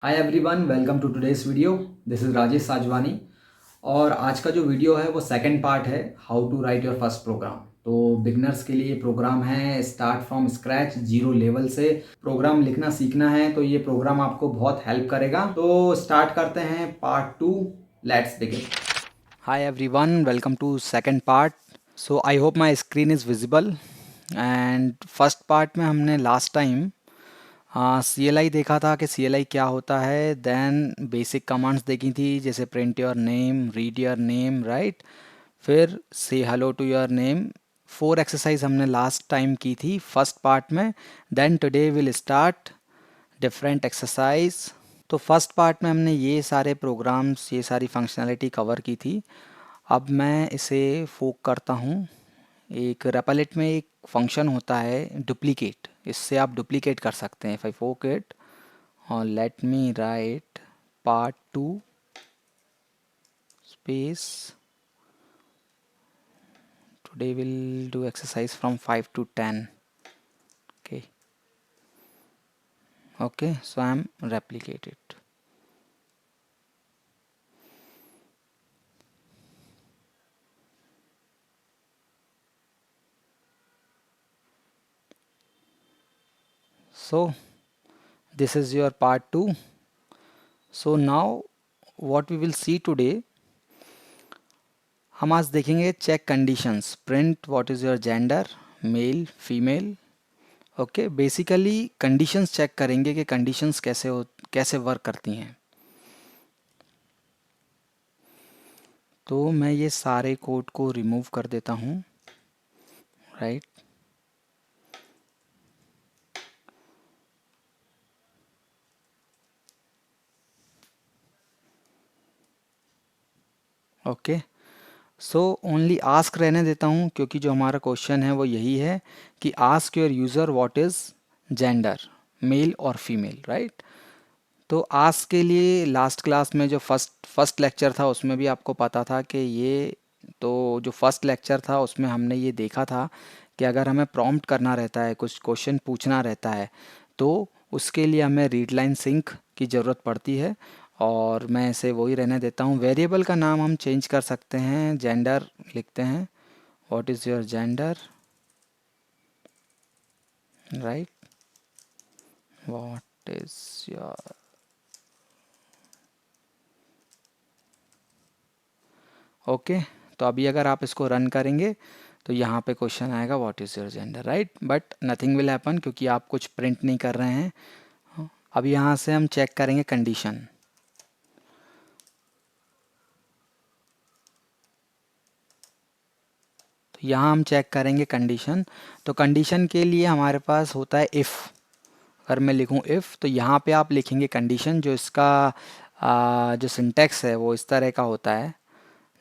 Hi everyone, welcome to today's video. This is Rajesh Sajwani. और आज का जो वीडियो है वो सेकंड पार्ट है, how to write your first program. तो बिगनर्स के लिए प्रोग्राम है, start from scratch, zero level से प्रोग्राम लिखना सीखना है। तो ये प्रोग्राम आपको बहुत हेल्प करेगा। तो स्टार्ट करते हैं part two. Let's begin. Hi everyone, welcome to second part. So I hope my screen is visible. And first part में हमने लास्ट टाइम हाँ सी एल आई देखा था कि सी एल आई क्या होता है। देन बेसिक कमांड्स देखी थी, जैसे print your name, read your name, right. फिर से hello to your name. 4 exercise हमने लास्ट टाइम की थी फर्स्ट पार्ट में। Then today will start different exercise. तो फर्स्ट पार्ट में हमने ये सारे प्रोग्राम्स, ये सारी फंक्शनैलिटी कवर की थी। अब मैं इसे फोक करता हूँ। एक रेपलेट में एक फंक्शन होता है डुप्लीकेट, इससे आप डुप्लीकेट कर सकते हैं। इफ आई फोक इट और let me right part two space, today we'll do exercise from 5 to 10. Okay, so I'm replicate it. So this is your part 2. So now what we will see today, हम आज देखेंगे check conditions. Print what is your gender, male female. Okay, basically conditions check करेंगे कि conditions कैसे work करती हैं। तो मैं ये सारे कोड को रिमूव कर देता हूँ, right. Okay, so only ask रहने देता हूँ, क्योंकि जो हमारा क्वेश्चन है वो यही है कि ask your user what is gender, male और फीमेल, राइट। तो आस्क के लिए लास्ट क्लास में जो फर्स्ट लेक्चर था उसमें भी आपको पता था कि ये, तो जो फर्स्ट लेक्चर था उसमें हमने ये देखा था कि अगर हमें प्रॉम्प्ट करना रहता है, कुछ क्वेश्चन पूछना रहता है, तो उसके लिए हमें रीड लाइन सिंक की ज़रूरत पड़ती है। और मैं इसे वही रहने देता हूँ। वेरिएबल का नाम हम चेंज कर सकते हैं, जेंडर लिखते हैं, what is your gender, right, what is your. Okay, तो अभी अगर आप इसको रन करेंगे तो यहाँ पे क्वेश्चन आएगा what is your gender, right, but nothing will happen क्योंकि आप कुछ प्रिंट नहीं कर रहे हैं। अब यहाँ से हम चेक करेंगे कंडीशन। तो यहाँ हम चेक करेंगे कंडीशन। तो कंडीशन के लिए हमारे पास होता है इफ़। अगर मैं लिखूँ इफ़, तो यहाँ पे आप लिखेंगे कंडीशन। जो इसका जो सिंटेक्स है वो इस तरह का होता है।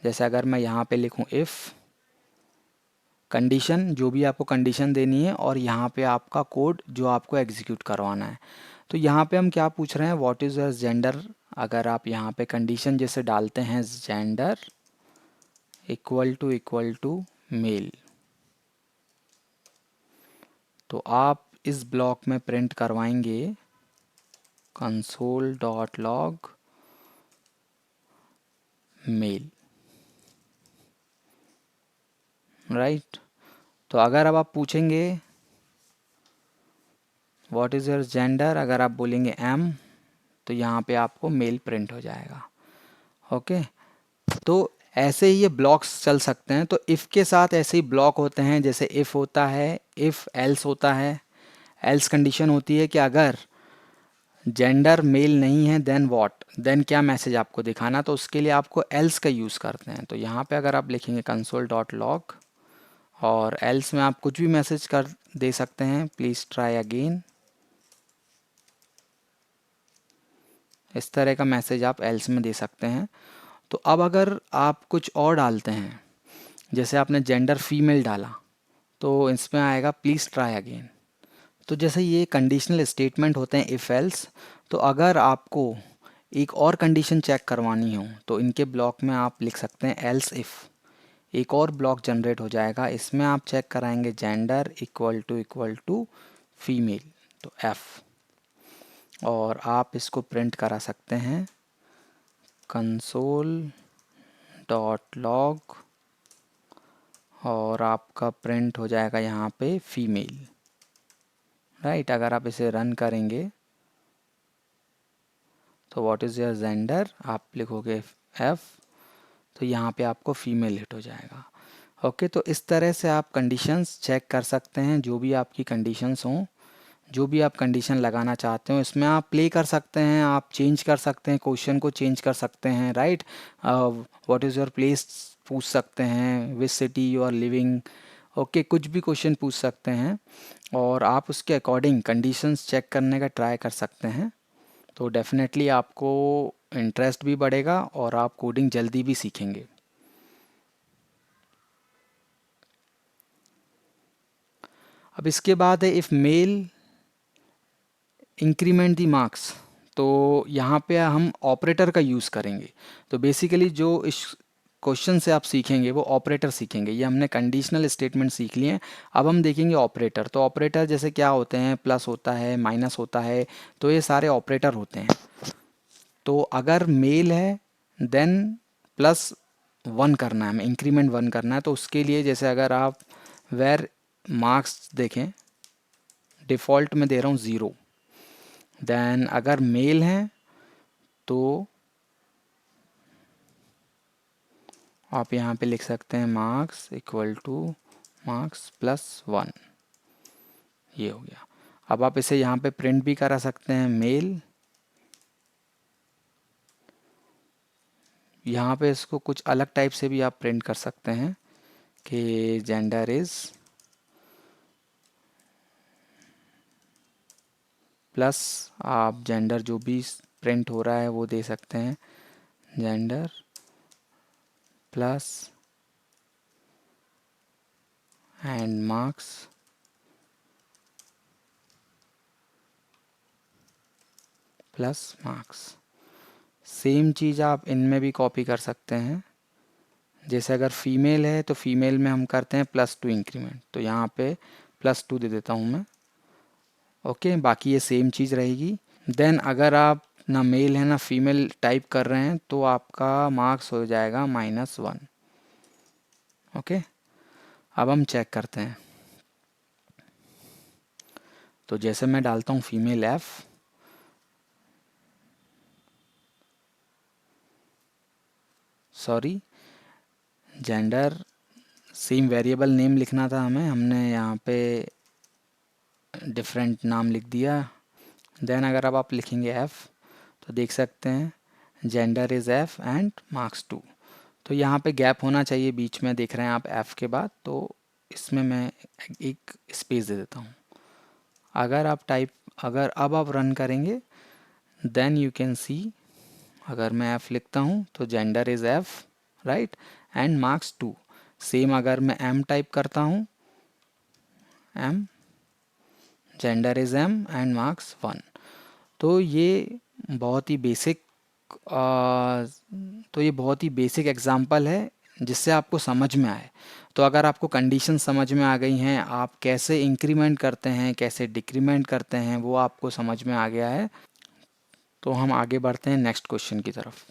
जैसे अगर मैं यहाँ पे लिखूँ इफ़ कंडीशन, जो भी आपको कंडीशन देनी है, और यहाँ पे आपका कोड जो आपको एग्जीक्यूट करवाना है। तो यहाँ पे हम क्या पूछ रहे हैं, व्हाट इज़ योर जेंडर। अगर आप यहाँ पे कंडीशन जैसे डालते हैं जेंडर इक्वल टू मेल, तो आप इस ब्लॉक में प्रिंट करवाएंगे console dot log male, right. तो अगर अब आप पूछेंगे व्हाट इज़ योर जेंडर, अगर आप बोलेंगे एम, तो यहाँ पे आपको मेल प्रिंट हो जाएगा। ओके, तो ऐसे ही ये ब्लॉक्स चल सकते हैं। तो इफ़ के साथ ऐसे ही ब्लॉक होते हैं, जैसे इफ़ होता है, इफ़ एल्स होता है। एल्स कंडीशन होती है कि अगर जेंडर मेल नहीं है देन व्हाट, देन क्या मैसेज आपको दिखाना, तो उसके लिए आपको एल्स का यूज़ करते हैं। तो यहाँ पे अगर आप लिखेंगे कंसोल डॉट लॉग और एल्स में आप कुछ भी मैसेज कर दे सकते हैं, प्लीज़ ट्राई अगेन, इस तरह का मैसेज आप एल्स में दे सकते हैं। तो अब अगर आप कुछ और डालते हैं, जैसे आपने जेंडर फीमेल डाला, तो इसमें आएगा प्लीज़ ट्राई अगेन। तो जैसे ये कंडीशनल स्टेटमेंट होते हैं इफ़ एल्स। तो अगर आपको एक और कंडीशन चेक करवानी हो तो इनके ब्लॉक में आप लिख सकते हैं एल्स इफ़। एक और ब्लॉक जनरेट हो जाएगा, इसमें आप चेक कराएंगे जेंडर इक्वल टू फीमेल, तो एफ़। और आप इसको प्रिंट करा सकते हैं console.log और आपका प्रिंट हो जाएगा यहाँ पे फीमेल, राइट। अगर आप इसे रन करेंगे तो व्हाट इज़ योर जेंडर आप लिखोगे F, तो यहाँ पे आपको फीमेल हिट हो जाएगा। ओके, तो इस तरह से आप कंडीशंस चेक कर सकते हैं, जो भी आपकी कंडीशंस हों, जो भी आप कंडीशन लगाना चाहते हो इसमें आप प्ले कर सकते हैं, आप चेंज कर सकते हैं, क्वेश्चन को चेंज कर सकते हैं, right. What is your place पूछ सकते हैं, which city you are living, okay, कुछ भी क्वेश्चन पूछ सकते हैं और आप उसके अकॉर्डिंग कंडीशंस चेक करने का ट्राई कर सकते हैं। तो डेफिनेटली आपको इंटरेस्ट भी बढ़ेगा और आप कोडिंग जल्दी भी सीखेंगे। अब इसके बाद है if male increment the marks, तो यहाँ पे हम ऑपरेटर का यूज़ करेंगे। तो बेसिकली जो इस क्वेश्चन से आप सीखेंगे वो ऑपरेटर सीखेंगे। ये हमने कंडीशनल स्टेटमेंट सीख लिए हैं, अब हम देखेंगे ऑपरेटर। तो ऑपरेटर जैसे क्या होते हैं, प्लस होता है, माइनस होता है, तो ये सारे ऑपरेटर होते हैं। तो अगर मेल है देन प्लस वन करना है, हमें इंक्रीमेंट वन करना है। तो उसके लिए जैसे अगर आप वेर मार्क्स देखें, डिफ़ॉल्ट में दे रहा हूँ 0, देन अगर मेल है तो आप यहाँ पे लिख सकते हैं marks equal two marks plus 1, ये हो गया। अब आप इसे यहाँ पे प्रिंट भी करा सकते हैं मेल, यहाँ पे इसको कुछ अलग टाइप से भी आप प्रिंट कर सकते हैं कि जेंडर इज़ प्लस, आप जेंडर जो भी प्रिंट हो रहा है वो दे सकते हैं, gender plus and marks plus marks. Same चीज़ आप इनमें भी कॉपी कर सकते हैं। जैसे अगर फीमेल है तो फीमेल में हम करते हैं +2 इंक्रीमेंट, तो यहाँ पे +2 दे देता हूँ मैं। ओके, बाकी ये सेम चीज़ रहेगी। देन अगर आप ना मेल है ना फीमेल टाइप कर रहे हैं तो आपका मार्क्स हो जाएगा -1। ओके, अब हम चेक करते हैं। तो जैसे मैं डालता हूँ female F, sorry, gender same variable name लिखना था हमें, हमने यहाँ पे डिफरेंट नाम लिख दिया। देन अगर अब आप लिखेंगे F तो देख सकते हैं gender is F and marks 2। तो यहाँ पे गैप होना चाहिए बीच में, देख रहे हैं आप F के बाद, तो इसमें मैं एक स्पेस दे देता हूँ। अगर अब आप रन करेंगे देन यू कैन सी, अगर मैं F लिखता हूँ तो gender is F, right, and marks 2। Same अगर मैं M टाइप करता हूँ, M, gender is M and marks 1। तो ये बहुत ही बेसिक एग्जांपल है जिससे आपको समझ में आए। तो अगर आपको कंडीशन समझ में आ गई हैं, आप कैसे इंक्रीमेंट करते हैं, कैसे डिक्रीमेंट करते हैं, वो आपको समझ में आ गया है, तो हम आगे बढ़ते हैं नेक्स्ट क्वेश्चन की तरफ।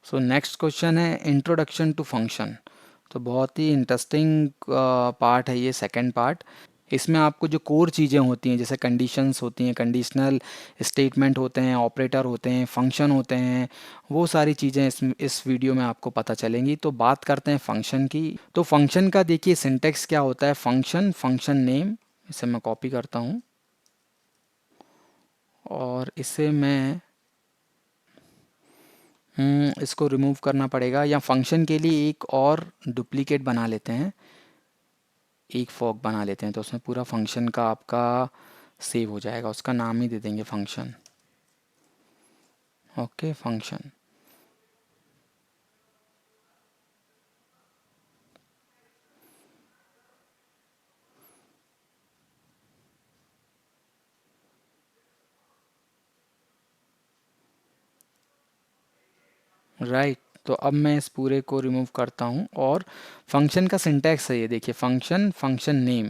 सो नेक्स्ट क्वेश्चन है इंट्रोडक्शन टू फंक्शन। तो बहुत ही इंटरेस्टिंग पार्ट है ये, सेकंड पार्ट। इसमें आपको जो कोर चीज़ें होती हैं, जैसे कंडीशंस होती हैं, कंडीशनल स्टेटमेंट होते हैं, ऑपरेटर होते हैं, फंक्शन होते हैं, वो सारी चीज़ें इस वीडियो में आपको पता चलेंगी। तो बात करते हैं फंक्शन की। तो फंक्शन का देखिए सिंटेक्स क्या होता है, फंक्शन, फंक्शन नेम, इसे मैं कॉपी करता हूँ और इसे मैं इसको रिमूव करना पड़ेगा, या फंक्शन के लिए एक और डुप्लीकेट बना लेते हैं, एक फॉक बना लेते हैं, तो उसमें पूरा फंक्शन का आपका सेव हो जाएगा, उसका नाम ही दे देंगे फंक्शन। Okay, function. राइट, तो अब मैं इस पूरे को रिमूव करता हूँ और फंक्शन का सिंटैक्स है ये, देखिए function, function name,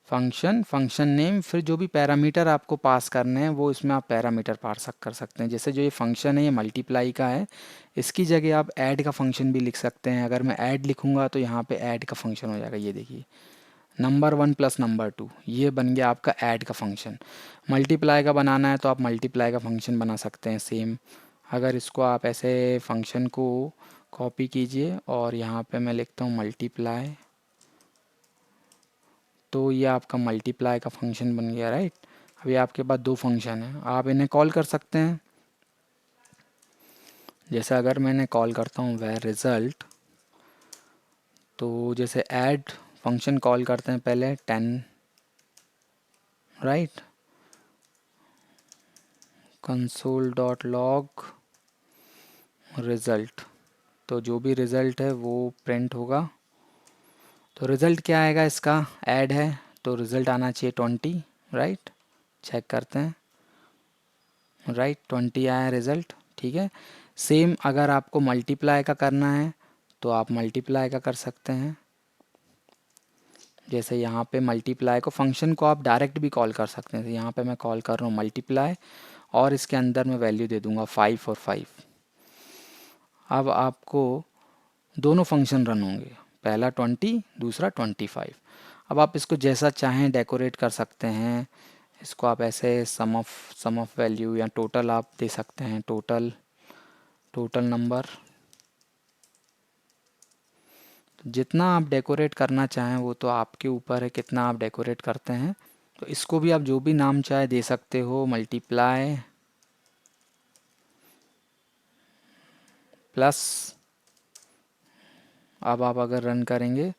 function name, फिर जो भी पैरामीटर आपको पास करने हैं वो इसमें आप पैरामीटर पास कर सकते हैं। जैसे जो ये फंक्शन है ये मल्टीप्लाई का है, इसकी जगह आप ऐड का फंक्शन भी लिख सकते हैं। अगर मैं ऐड लिखूंगा तो यहाँ पे ऐड का फंक्शन हो जाएगा, ये देखिए नंबर 1 प्लस नंबर 2, ये बन गया आपका ऐड का फंक्शन। मल्टीप्लाई का बनाना है तो आप मल्टीप्लाई का फंक्शन बना सकते हैं सेम। अगर इसको आप ऐसे फंक्शन को कॉपी कीजिए और यहाँ पे मैं लिखता हूँ मल्टीप्लाई, तो ये आपका मल्टीप्लाई का फंक्शन बन गया, राइट। अभी आपके पास दो फंक्शन हैं, आप इन्हें कॉल कर सकते हैं। जैसे अगर मैंने कॉल करता हूँ वेर रिज़ल्ट, तो जैसे ऐड फंक्शन कॉल करते हैं पहले 10, right, console dot log result, तो जो भी रिज़ल्ट है वो प्रिंट होगा। तो रिज़ल्ट क्या आएगा, इसका ऐड है तो रिज़ल्ट आना चाहिए 20, राइट। चेक करते हैं, राइट 20 आया रिज़ल्ट, ठीक है। सेम अगर आपको मल्टीप्लाई का करना है तो आप मल्टीप्लाई का कर सकते हैं। जैसे यहाँ पे मल्टीप्लाई को फंक्शन को आप डायरेक्ट भी कॉल कर सकते हैं। तो यहाँ पे मैं कॉल कर रहा हूँ मल्टीप्लाई और इसके अंदर मैं वैल्यू दे दूँगा 5 और 5। अब आपको दोनों फंक्शन रन होंगे, पहला 20, दूसरा 25। अब आप इसको जैसा चाहें डेकोरेट कर सकते हैं। इसको आप ऐसे सम ऑफ वैल्यू या टोटल आप दे सकते हैं, टोटल नंबर। जितना आप डेकोरेट करना चाहें वो तो आपके ऊपर है, कितना आप डेकोरेट करते हैं। तो इसको भी आप जो भी नाम चाहे दे सकते हो, मल्टीप्लाई प्लस। अब आप अगर रन करेंगे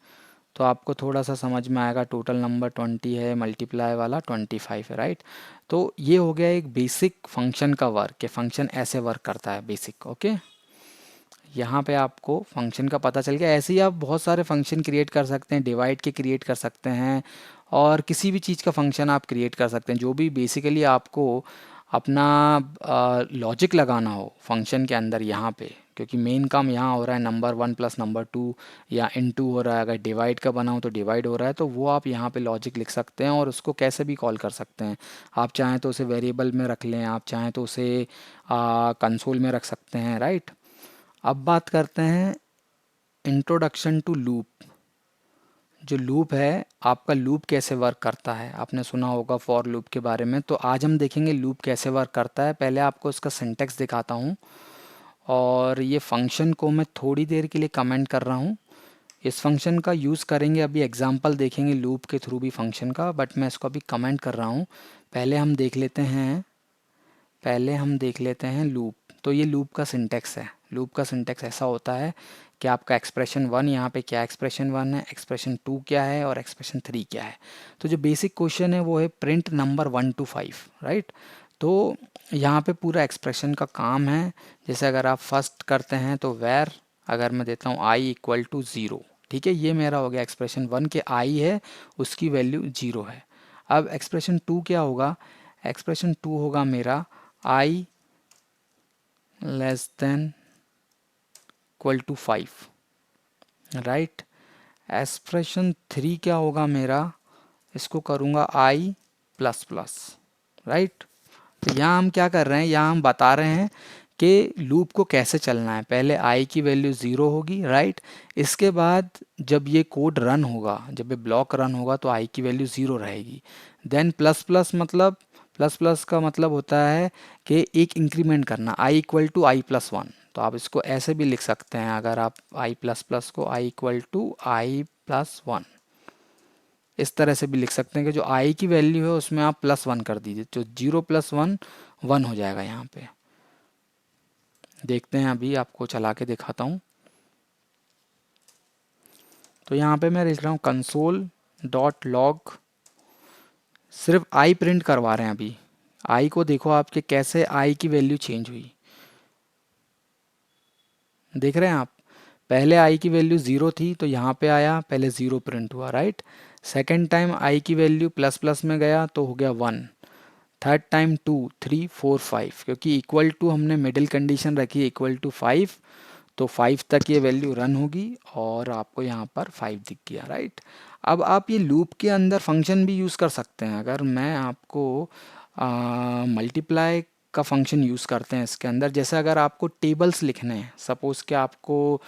तो आपको थोड़ा सा समझ में आएगा, टोटल नंबर 20 है, मल्टीप्लाई वाला 25 है, राइट। तो ये हो गया एक बेसिक फंक्शन का वर्क, कि फंक्शन ऐसे वर्क करता है बेसिक, ओके। यहाँ पे आपको फंक्शन का पता चल गया। ऐसे ही आप बहुत सारे फंक्शन क्रिएट कर सकते हैं, डिवाइड के क्रिएट कर सकते हैं और किसी भी चीज़ का फंक्शन आप क्रिएट कर सकते हैं, जो भी बेसिकली आपको अपना लॉजिक लगाना हो फंक्शन के अंदर यहाँ पे। क्योंकि मेन काम यहाँ हो रहा है नंबर 1 प्लस नंबर 2 या इनटू हो रहा है, अगर डिवाइड का बनाऊँ तो डिवाइड हो रहा है, तो वो आप यहाँ पे लॉजिक लिख सकते हैं और उसको कैसे भी कॉल कर सकते हैं। आप चाहें तो उसे वेरिएबल में रख लें, आप चाहें तो उसे कंसोल में रख सकते हैं, राइट। अब बात करते हैं इंट्रोडक्शन टू लूप। जो लूप है, आपका लूप कैसे वर्क करता है, आपने सुना होगा फॉर लूप के बारे में। तो आज हम देखेंगे लूप कैसे वर्क करता है। पहले आपको इसका सिंटेक्स दिखाता हूँ और ये फंक्शन को मैं थोड़ी देर के लिए कमेंट कर रहा हूँ। इस फंक्शन का यूज़ करेंगे, अभी एग्जांपल देखेंगे लूप के थ्रू भी फंक्शन का, बट मैं इसको अभी कमेंट कर रहा हूँ। पहले हम देख लेते हैं लूप। तो ये लूप का सिंटेक्स है। लूप का सिंटेक्स ऐसा होता है कि आपका एक्सप्रेशन 1 यहाँ पे क्या एक्सप्रेशन 1 है, एक्सप्रेशन 2 क्या है और एक्सप्रेशन 3 क्या है। तो जो बेसिक क्वेश्चन है वो है प्रिंट नंबर 1 to 5, राइट। तो यहाँ पे पूरा एक्सप्रेशन का काम है। जैसे अगर आप फर्स्ट करते हैं तो वेर, अगर मैं देता हूँ i इक्वल टू 0, ठीक है, ये मेरा हो गया एक्सप्रेशन 1 के i है, उसकी वैल्यू 0 है। अब एक्सप्रेशन 2 क्या होगा, एक्सप्रेशन 2 होगा मेरा i less than equal to 5, right. Expression 3 क्या होगा मेरा, इसको करूँगा i प्लस प्लस, राइट। तो यहाँ हम क्या कर रहे हैं, यहाँ हम बता रहे हैं कि लूप को कैसे चलना है। पहले i की वैल्यू 0 होगी, राइट। इसके बाद जब ये कोड रन होगा, जब ये ब्लॉक रन होगा तो i की वैल्यू 0 रहेगी। देन प्लस प्लस का मतलब होता है कि एक इंक्रीमेंट करना, i equal to i plus 1। तो आप इसको ऐसे भी लिख सकते हैं, अगर आप i प्लस प्लस को i equal to i plus 1 इस तरह से भी लिख सकते हैं कि जो i की वैल्यू है उसमें आप प्लस 1 कर दीजिए, तो 0 प्लस 1 1 हो जाएगा। यहाँ पे देखते हैं, अभी आपको चला के दिखाता हूँ। तो यहाँ पे मैं लिख रहा हूँ कंसोल डॉट लॉग, सिर्फ आई प्रिंट करवा रहे हैं अभी। आई को देखो आपके कैसे आई की वैल्यू चेंज हुई, देख रहे हैं आप। पहले आई की वैल्यू 0 थी तो यहाँ पे आया, पहले 0 प्रिंट हुआ, राइट। सेकेंड टाइम आई की वैल्यू प्लस प्लस में गया तो हो गया 1। थर्ड टाइम 2, 3, 4, 5, क्योंकि इक्वल टू हमने मिडिल कंडीशन रखी है इक्वल टू 5, तो 5 तक ये वैल्यू रन होगी और आपको यहाँ पर 5 दिख गया, राइट। अब आप ये लूप के अंदर फंक्शन भी यूज़ कर सकते हैं। अगर मैं आपको मल्टीप्लाई का फंक्शन यूज़ करते हैं इसके अंदर, जैसे अगर आपको टेबल्स लिखने हैं, सपोज़ कि आपको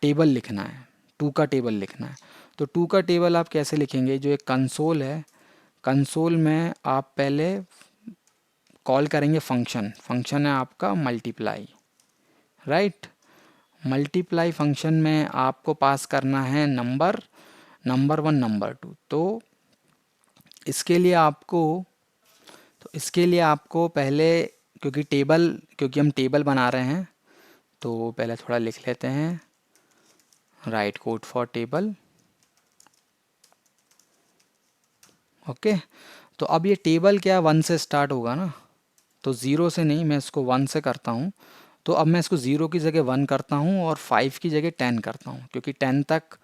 टेबल लिखना है, टू का टेबल लिखना है, तो टू का टेबल आप कैसे लिखेंगे? जो एक कंसोल है, कंसोल में आप पहले कॉल करेंगे फंक्शन, फंक्शन है आपका मल्टीप्लाई, राइट। मल्टीप्लाई फंक्शन में आपको पास करना है number, number one, number two. तो इसके लिए आपको पहले, क्योंकि हम टेबल बना रहे हैं, तो पहले थोड़ा लिख लेते हैं, right code for table. Okay, तो अब ये टेबल क्या 1 से स्टार्ट होगा ना, तो 0 से नहीं, मैं इसको 1 से करता हूँ। तो अब मैं इसको 0 की जगह 1 करता हूँ और 5 की जगह 10 करता हूँ, क्योंकि 10 तक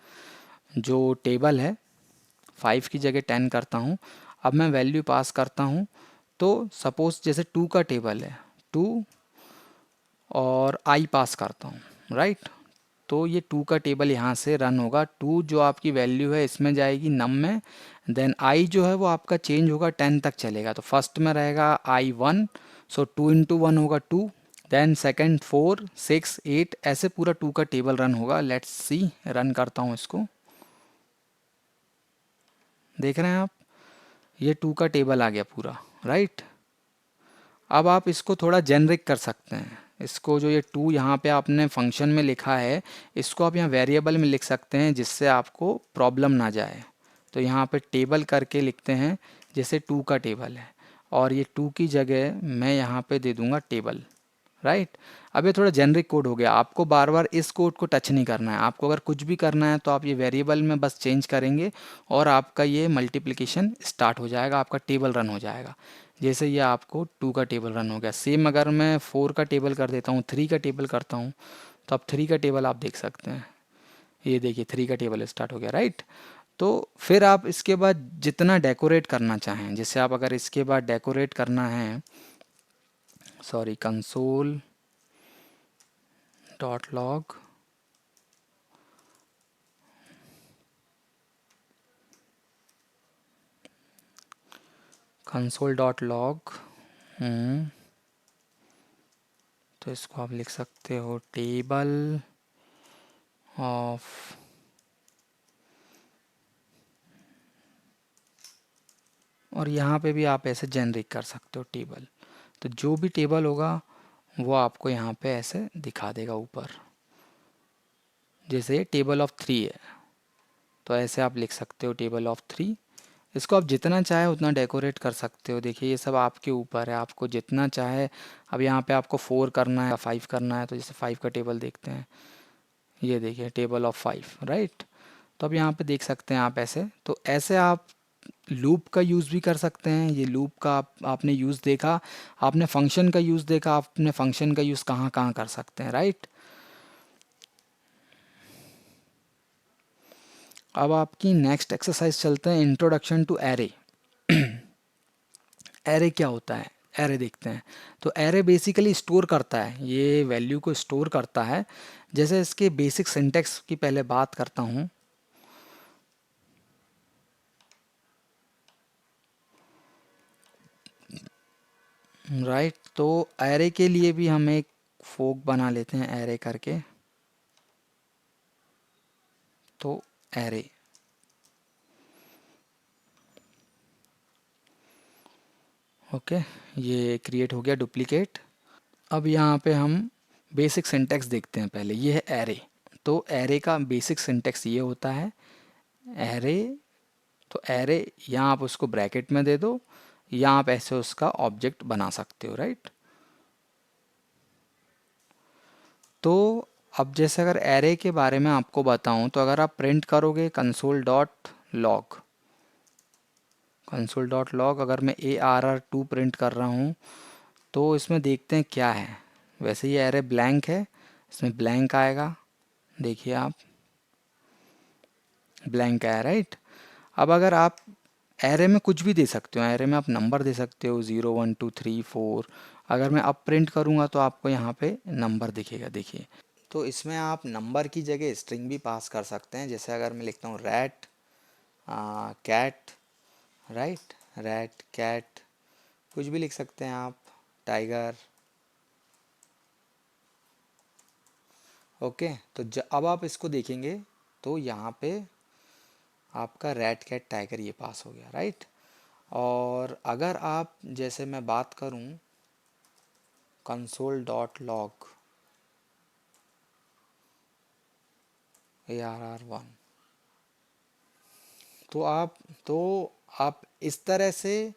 जो टेबल है, 5 की जगह 10 करता हूँ। अब मैं वैल्यू पास करता हूँ। तो सपोज़ जैसे 2 का टेबल है, 2 और आई पास करता हूँ, राइट। तो ये 2 का टेबल यहाँ से रन होगा। 2 जो आपकी वैल्यू है इसमें जाएगी नम में, देन आई जो है वो आपका चेंज होगा, 10 तक चलेगा। तो फर्स्ट में रहेगा आई 1, सो 2 इंटू 1 होगा 2, देन सेकंड 4, 6, 8, ऐसे पूरा 2 का टेबल रन होगा। लेट्स सी, रन करता हूँ इसको, देख रहे हैं आप, ये 2 का टेबल आ गया पूरा, राइट। अब आप इसको थोड़ा जेनरिक कर सकते हैं। इसको जो ये 2 यहाँ पे आपने फंक्शन में लिखा है, इसको आप यहाँ वेरिएबल में लिख सकते हैं, जिससे आपको प्रॉब्लम ना जाए। तो यहाँ पे टेबल करके लिखते हैं, जैसे 2 का टेबल है, और ये 2 की जगह मैं यहाँ पे दे दूँगा टेबल, राइट। अब ये थोड़ा जेनरिक कोड हो गया, आपको बार बार इस कोड को टच नहीं करना है। आपको अगर कुछ भी करना है तो आप ये वेरिएबल में बस चेंज करेंगे और आपका ये मल्टीप्लिकेशन स्टार्ट हो जाएगा, आपका टेबल रन हो जाएगा। जैसे ये आपको 2 का टेबल रन हो गया। सेम अगर मैं 4 का टेबल कर देता हूँ, 3 का टेबल करता हूँ, तो अब 3 का टेबल आप देख सकते हैं, ये देखिए 3 का टेबल स्टार्ट हो गया, राइट। तो फिर आप इसके बाद जितना डेकोरेट करना चाहें, जैसे आप अगर इसके बाद डेकोरेट करना है, sorry, console dot log, console dot log, तो इसको आप लिख सकते हो टेबल ऑफ, और यहाँ पे भी आप ऐसे जेनरिक कर सकते हो टेबल। तो जो भी टेबल होगा वो आपको यहाँ पे ऐसे दिखा देगा ऊपर। जैसे टेबल ऑफ 3 है, तो ऐसे आप लिख सकते हो टेबल ऑफ 3। इसको आप जितना चाहे उतना डेकोरेट कर सकते हो। देखिए ये सब आपके ऊपर है, आपको जितना चाहे। अब यहाँ पे आपको 4 करना है या 5 करना है, तो जैसे 5 का टेबल देखते हैं, ये देखिए टेबल ऑफ 5, राइट। तो अब यहाँ पे देख सकते हैं आप ऐसे। तो ऐसे आप लूप का यूज़ भी कर सकते हैं। ये लूप का आपने यूज़ देखा, आपने फंक्शन का यूज़ देखा, आपने फंक्शन का यूज़ कहाँ कहाँ कर सकते हैं, राइट। अब आपकी नेक्स्ट एक्सरसाइज चलते हैं, इंट्रोडक्शन टू एरे। एरे क्या होता है, एरे देखते हैं। तो एरे बेसिकली स्टोर करता है, ये वैल्यू को स्टोर करता है। जैसे इसके बेसिक सिंटेक्स की पहले बात करता हूँ। राइट, तो एरे के लिए भी हम एक फोक बना लेते हैं, एरे करके। तो एरे, ओके, ये क्रिएट हो गया डुप्लीकेट। अब यहाँ पे हम बेसिक सिंटेक्स देखते हैं पहले। ये है एरे। तो एरे का बेसिक सिंटेक्स ये होता है, एरे, तो एरे यहाँ आप उसको ब्रैकेट में दे दो, या आप ऐसे उसका ऑब्जेक्ट बना सकते हो, राइट। तो अब जैसे अगर एरे के बारे में आपको बताऊं, तो अगर आप प्रिंट करोगे console dot log, console dot log, अगर मैं ARR2 प्रिंट कर रहा हूँ, तो इसमें देखते हैं क्या है। वैसे ये एरे ब्लैंक है, इसमें ब्लैंक आएगा, देखिए आप, ब्लैंक आया, राइट। अब अगर आप एरे में कुछ भी दे सकते हो, एरे में आप नंबर दे सकते हो, 0 1 2 3 4। अगर मैं अब प्रिंट करूँगा तो आपको यहाँ पे नंबर दिखेगा, देखिए। तो इसमें आप नंबर की जगह स्ट्रिंग भी पास कर सकते हैं। जैसे अगर मैं लिखता हूँ rat cat, right, rat, cat, कुछ भी लिख सकते हैं आप, टाइगर। ओके, तो अब आप इसको देखेंगे तो यहाँ पे आपका रैट कैट टाइगर ये पास हो गया, राइट। और अगर आप जैसे मैं बात करूँ कंसोल डॉट लॉग ARR1, तो आप इस तरह से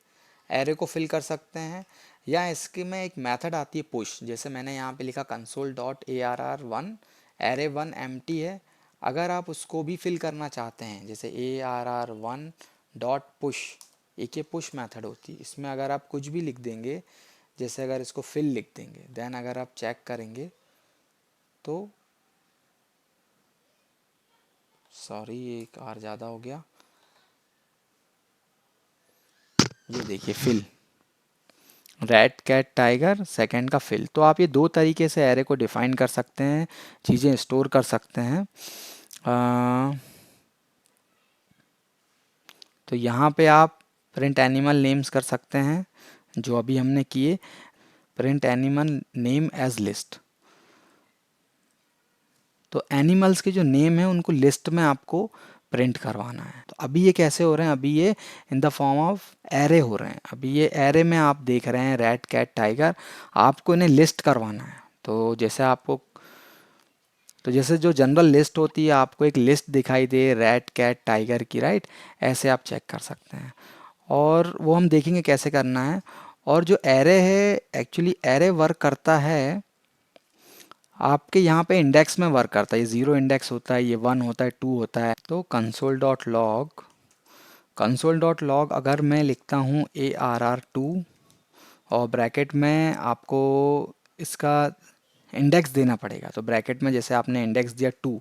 एरे को फिल कर सकते हैं, या इसके में एक मेथड आती है पुश, जैसे मैंने यहाँ पे लिखा console dot ARR1 array one empty है। अगर आप उसको भी फिल करना चाहते हैं जैसे ARR1 डॉट पुश, एक ये पुश मेथड होती है, इसमें अगर आप कुछ भी लिख देंगे, जैसे अगर इसको फिल लिख देंगे, देन अगर आप चेक करेंगे तो सॉरी एक आर ज़्यादा हो गया, ये देखिए fill, rat cat tiger second का फिल। तो आप ये दो तरीके से एरे को डिफाइन कर सकते हैं, चीज़ें स्टोर कर सकते हैं। तो यहाँ पे आप प्रिंट एनिमल नेम्स कर सकते हैं जो अभी हमने किए, print animal name as list. तो एनिमल्स के जो नेम है उनको लिस्ट में आपको प्रिंट करवाना है। तो अभी ये कैसे हो रहे हैं, अभी ये in the form of array हो रहे हैं। अभी ये एरे में आप देख रहे हैं रैट कैट टाइगर, आपको इन्हें लिस्ट करवाना है। तो जैसे आपको, तो जैसे जो जनरल लिस्ट होती है, आपको एक लिस्ट दिखाई दे रैट कैट टाइगर की, राइट, ऐसे आप चेक कर सकते हैं। और वो हम देखेंगे कैसे करना है। और जो एरे है, एक्चुअली एरे वर्क करता है आपके यहाँ पे इंडेक्स में वर्क करता है। ये 0 इंडेक्स होता है, ये 1 होता है, 2 होता है। तो कंसोल डॉट लॉग अगर मैं लिखता हूँ ARR2 और ब्रैकेट में आपको इसका इंडेक्स देना पड़ेगा। तो ब्रैकेट में जैसे आपने इंडेक्स दिया 2,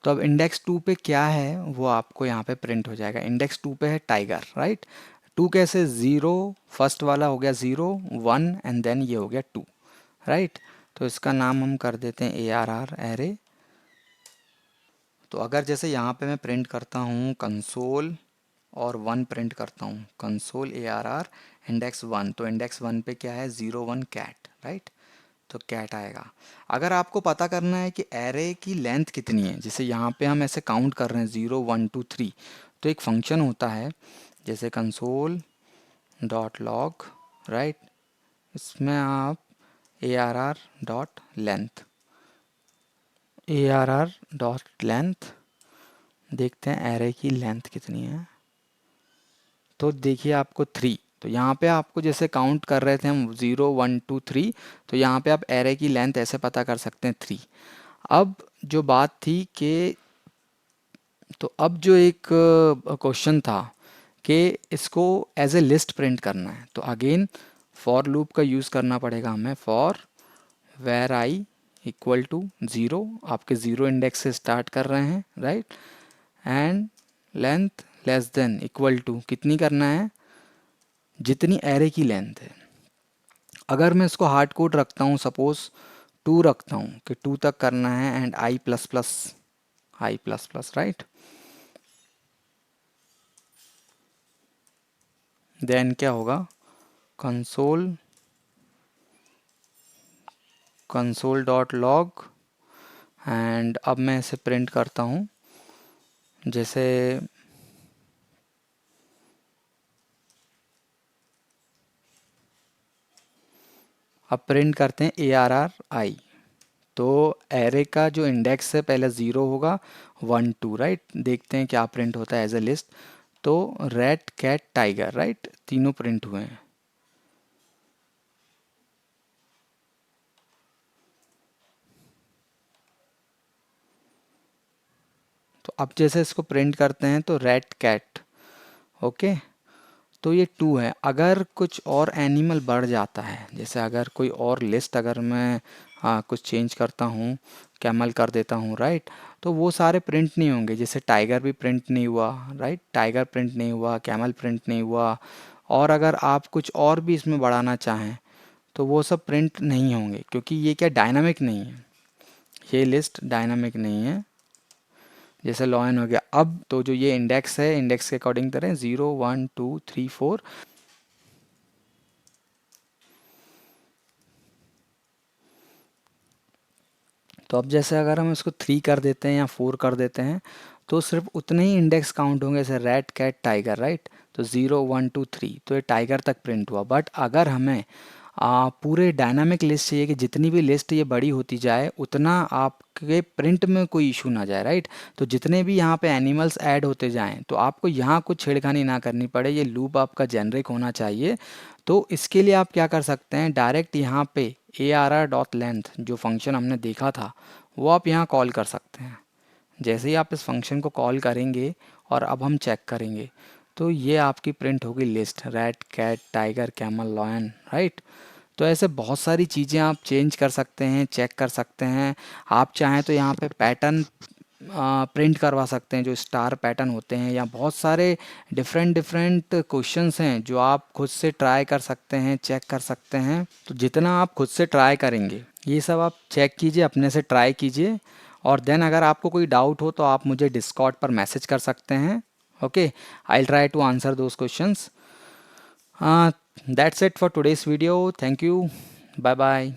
तो अब इंडेक्स 2 पे क्या है वो आपको यहाँ पे प्रिंट हो जाएगा। इंडेक्स 2 पे है टाइगर, राइट। 2 कैसे, 0 फर्स्ट वाला हो गया 0 1 एंड देन ये हो गया 2, राइट। तो इसका नाम हम कर देते हैं ARR एरे। तो अगर जैसे यहाँ पे मैं प्रिंट करता हूँ कंसोल और 1 प्रिंट करता हूँ, कंसोल ARR इंडेक्स 1, तो इंडेक्स 1 पे क्या है 0 1 कैट, राइट। तो कैट आएगा। अगर आपको पता करना है कि एरे की लेंथ कितनी है, जैसे यहाँ पे हम ऐसे काउंट कर रहे हैं 0 1 2 3, तो एक फंक्शन होता है जैसे कंसोल डॉट लॉग, राइट, इसमें आप ARR dot length, ARR dot length देखते हैं एरे की लेंथ कितनी है। तो देखिए आपको 3, तो यहाँ पे आपको जैसे काउंट कर रहे थे हम 0 1 2 3, तो यहाँ पे आप एरे की लेंथ ऐसे पता कर सकते हैं 3। अब जो बात थी कि, तो अब जो एक क्वेश्चन था कि इसको एज ए लिस्ट प्रिंट करना है, तो अगेन फॉर लूप का यूज़ करना पड़ेगा हमें। For var i equal to 0, आपके 0 इंडेक्स से स्टार्ट कर रहे हैं, right, and length less than equal to कितनी करना है, जितनी एरे की लेंथ है। अगर मैं इसको हार्ड कोड रखता हूँ, सपोज 2 रखता हूँ कि 2 तक करना है and i plus plus, right, then क्या होगा, कंसोल डॉट लॉग, एंड अब मैं इसे प्रिंट करता हूँ जैसे अब प्रिंट करते हैं ARR तो एरे का जो इंडेक्स है पहले 0 होगा 1 2, राइट। देखते हैं क्या प्रिंट होता है एज ए लिस्ट। तो रैट कैट टाइगर, राइट, तीनों प्रिंट हुए हैं। तो अब जैसे इसको प्रिंट करते हैं तो रैट कैट, ओके, तो ये 2 है। अगर कुछ और एनिमल बढ़ जाता है, जैसे अगर कोई और लिस्ट अगर मैं कुछ चेंज करता हूँ, कैमल कर देता हूँ, राइट, तो वो सारे प्रिंट नहीं होंगे। जैसे टाइगर भी प्रिंट नहीं हुआ, राइट, टाइगर प्रिंट नहीं हुआ, कैमल प्रिंट नहीं हुआ। और अगर आप कुछ और भी इसमें बढ़ाना चाहें तो वो सब प्रिंट नहीं होंगे, क्योंकि ये क्या डायनामिक नहीं है, ये लिस्ट डायनामिक नहीं है। जैसे लॉयन हो गया। अब तो जो ये इंडेक्स है, इंडेक्स के अकॉर्डिंग करें 0 1 2 3 4। तो अब जैसे अगर हम इसको 3 कर देते हैं या 4 कर देते हैं तो सिर्फ उतने ही इंडेक्स काउंट होंगे, जैसे रैट कैट टाइगर, राइट। तो 0 1 2 3 तो ये टाइगर तक प्रिंट हुआ। बट अगर हमें पूरे डायनामिक लिस्ट चाहिए कि जितनी भी लिस्ट ये बड़ी होती जाए उतना आपके प्रिंट में कोई इशू ना जाए, राइट। तो जितने भी यहाँ पे एनिमल्स ऐड होते जाएं तो आपको यहाँ कुछ छेड़खानी ना करनी पड़े, ये लूप आपका जेनरिक होना चाहिए। तो इसके लिए आप क्या कर सकते हैं, डायरेक्ट यहाँ पे arr.length जो फंक्शन हमने देखा था वो आप यहाँ कॉल कर सकते हैं। जैसे ही आप इस फंक्शन को कॉल करेंगे और अब हम चेक करेंगे तो ये आपकी प्रिंट होगी list, rat cat tiger camel lion, right. तो ऐसे बहुत सारी चीज़ें आप चेंज कर सकते हैं, चेक कर सकते हैं। आप चाहें तो यहाँ पे पैटर्न प्रिंट करवा सकते हैं जो स्टार पैटर्न होते हैं, या बहुत सारे डिफरेंट डिफरेंट क्वेश्चंस हैं जो आप खुद से ट्राई कर सकते हैं, चेक कर सकते हैं। तो जितना आप खुद से ट्राई करेंगे ये सब आप चेक कीजिए, अपने से ट्राई कीजिए। और देन अगर आपको कोई डाउट हो तो आप मुझे डिस्कॉर्ड पर मैसेज कर सकते हैं। Okay, I try to answer those questions. That's it for today's video. Thank you, bye bye.